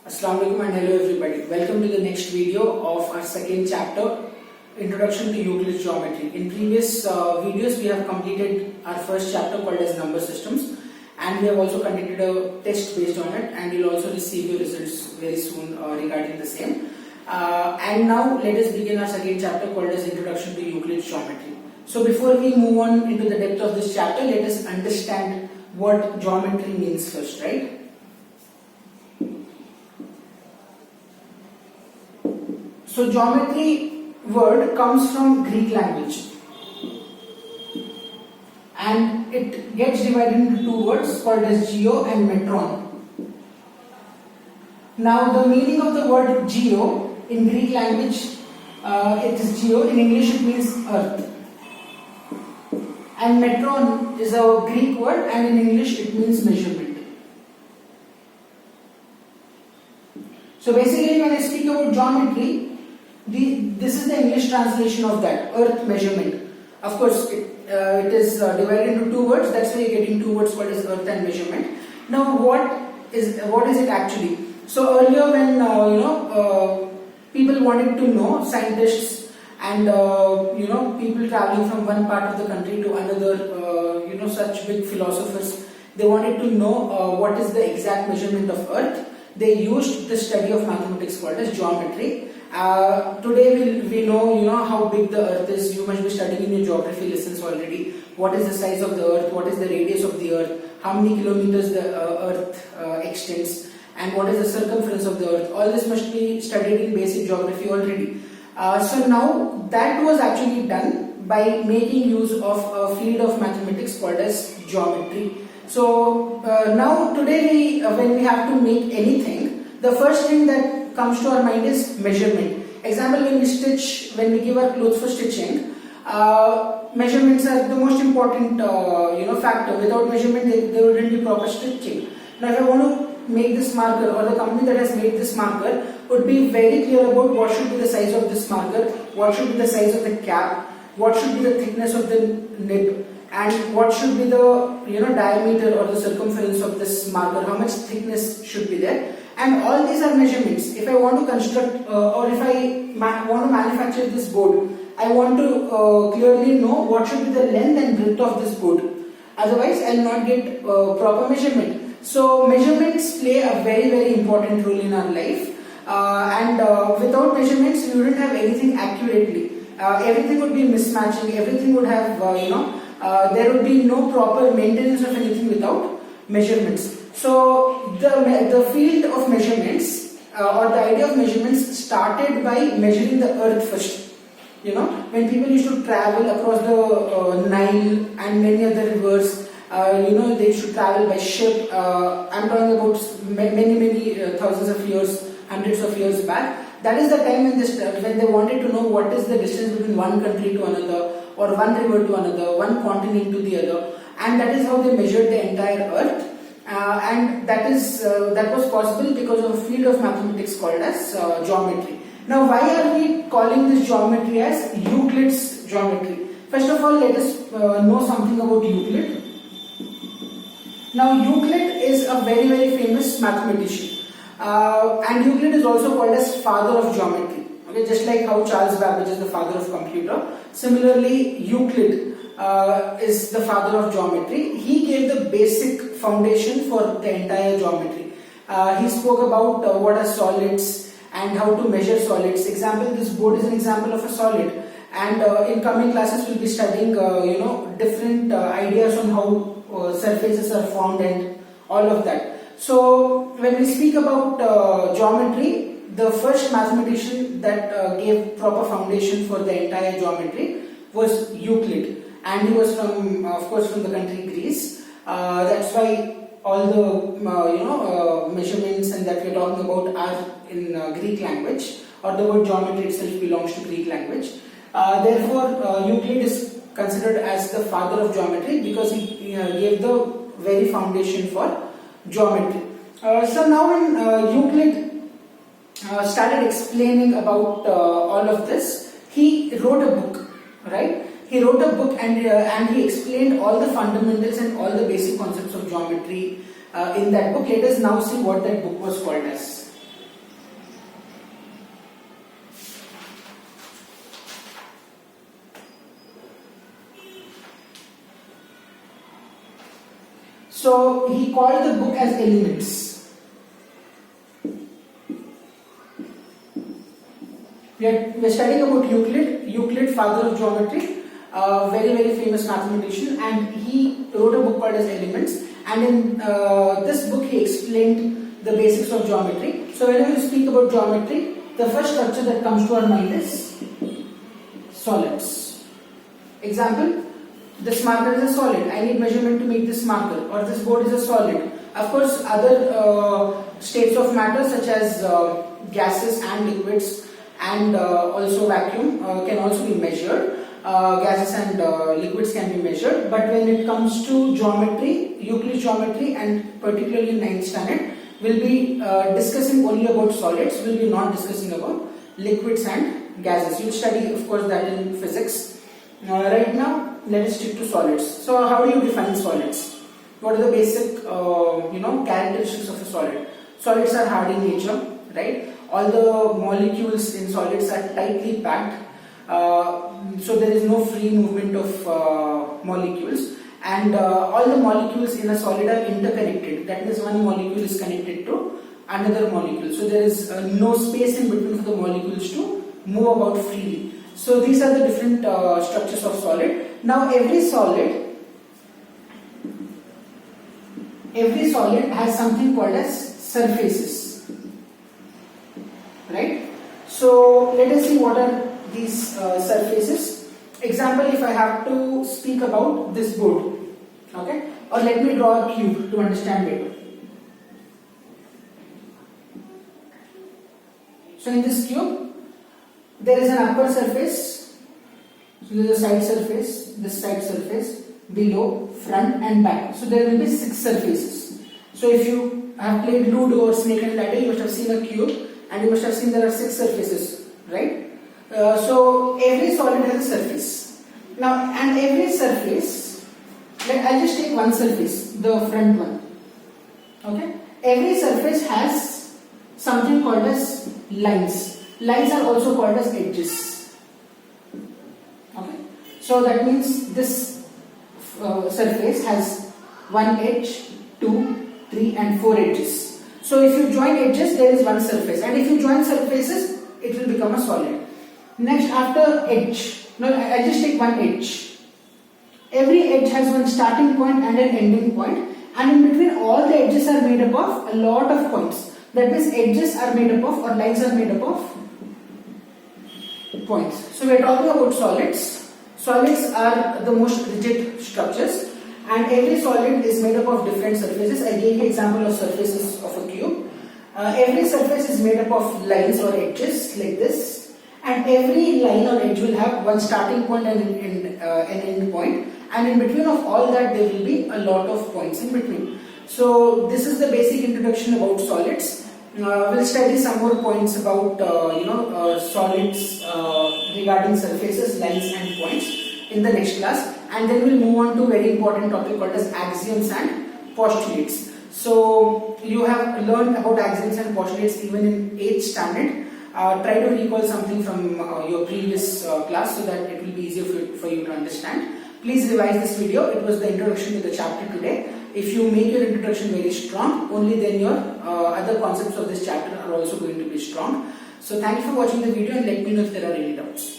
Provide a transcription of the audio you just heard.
Assalamu alaikum and hello everybody. Welcome to the next video of our second chapter, Introduction to Euclid's Geometry. In previous videos we have completed our first chapter called as Number Systems, and we have also conducted a test based on it, and you'll also receive your results very soon regarding the same. And now let us begin our second chapter called as Introduction to Euclid's Geometry. So before we move on into the depth of this chapter, let us understand what geometry means first, right? So geometry word comes from Greek language, and it gets divided into two words called as geo and metron. Now the meaning of the word geo in Greek language, it is geo, in English it means earth, and metron is a Greek word and in English it means measurement. So basically when I speak about geometry, this is the English translation of that, earth measurement. Of course, it is divided into two words, that's why you're getting two words called as earth and measurement. Now what is it actually? So earlier when people wanted to know, scientists and people traveling from one part of the country to another, such big philosophers, they wanted to know what is the exact measurement of earth. They used the study of mathematics called as geometry. Today we know how big the earth is. You must be studying in your geography lessons already. What is the size of the earth? What is the radius of the earth? How many kilometers the earth extends? And what is the circumference of the earth? All this must be studied in basic geography already. So now that was actually done by making use of a field of mathematics called as geometry. So now today when we have to make anything, the first thing that comes to our mind is measurement. Example, when we give our clothes for stitching, measurements are the most important factor. Without measurement there wouldn't be proper stitching. Now if I want to make this marker, or the company that has made this marker would be very clear about what should be the size of this marker, what should be the size of the cap, what should be the thickness of the nib, and what should be the diameter or the circumference of this marker, how much thickness should be there. And all these are measurements. If I want to construct or if I want to manufacture this board, I want to clearly know what should be the length and breadth of this board. Otherwise, I will not get proper measurement. So measurements play a very, very important role in our life. And without measurements, we wouldn't have anything accurately. Everything would be mismatching. Everything would have, there would be no proper maintenance of anything without measurements. So the field of measurements or the idea of measurements started by measuring the earth first. When people used to travel across the Nile and many other rivers, they should travel by ship. I'm talking about many thousands of years, hundreds of years back. That is the time when they wanted to know what is the distance between one country to another, or one river to another, one continent to the other, and that is how they measured the entire earth. And that was possible because of a field of mathematics called as geometry. Now, why are we calling this geometry as Euclid's geometry? First of all, let us know something about Euclid. Now, Euclid is a very, very famous mathematician, and Euclid is also called as father of geometry. Okay, just like how Charles Babbage is the father of computer, similarly Euclid is the father of geometry. He gave the basic foundation for the entire geometry. He spoke about what are solids and how to measure solids. Example, this board is an example of a solid, and in coming classes we'll be studying different ideas on how surfaces are formed and all of that. So when we speak about geometry, the first mathematician that gave proper foundation for the entire geometry was Euclid, and he was from the country Greece. That's why all the measurements and that we're talking about are in Greek language, or the word geometry itself belongs to Greek language. Therefore, Euclid is considered as the father of geometry because he gave the very foundation for geometry. So now when Euclid started explaining about all of this, he wrote a book, right? He wrote a book and he explained all the fundamentals and all the basic concepts of geometry in that book. Let us now see what that book was called as. So he called the book as Elements. We're studying about Euclid, father of geometry, very famous mathematician, and he wrote a book called as Elements. And in this book he explained the basics of geometry. So whenever you speak about geometry, the first structure that comes to our mind is solids. Example, this marker is a solid. I need measurement to make this marker, or this board is a solid. Of course, other states of matter such as gases and liquids and also vacuum can also be measured. Gases and liquids can be measured, but when it comes to geometry, Euclid geometry, and particularly in 9th standard, we'll be discussing only about solids. We'll be not discussing about liquids and gases. You'll study, of course, that in physics. Right now, let us stick to solids. So, how do you define solids? What are the basic, characteristics of a solid? Solids are hard in nature, right? All the molecules in solids are tightly packed. So there is no free movement of molecules, and all the molecules in a solid are interconnected. That means one molecule is connected to another molecule. So there is no space in between for the molecules to move about freely. So these are the different structures of solid. Now every solid has something called as surfaces, right? So let us see what are these surfaces. Example, if I have to speak about this board, okay, or let me draw a cube to understand better. So in this cube, there is an upper surface, so there is a side surface, this side surface, below, front and back. So there will be 6 surfaces. So if you have played Ludo or Snake and Ladder, you must have seen a cube and you must have seen there are 6 surfaces, right? So every solid has a surface. Now, and every surface, I'll just take one surface, the front one. Okay? Every surface has something called as lines. Lines are also called as edges. Okay? So that means this surface has one edge, 2, 3 and 4 edges. So if you join edges, there is one surface, and if you join surfaces, it will become a solid. Next, after edge, now I'll just take one edge. Every edge has one starting point and an ending point, and in between all the edges are made up of a lot of points. That means edges are made up of, or lines are made up of points. So we are talking about solids. Solids are the most rigid structures, and every solid is made up of different surfaces. I gave you example of surfaces of a cube. Every surface is made up of lines or edges like this. And every line or edge will have one starting point and an end point, and in between of all that there will be a lot of points in between. So this is the basic introduction about solids. We'll study some more points about solids regarding surfaces, lines and points in the next class, and then we'll move on to a very important topic called as axioms and postulates. So you have learned about axioms and postulates even in 8th standard. Try to recall something from your previous class so that it will be easier for you to understand. Please revise this video. It was the introduction to the chapter today. If you make your introduction very strong, only then your other concepts of this chapter are also going to be strong. So thank you for watching the video, and let me know if there are any doubts.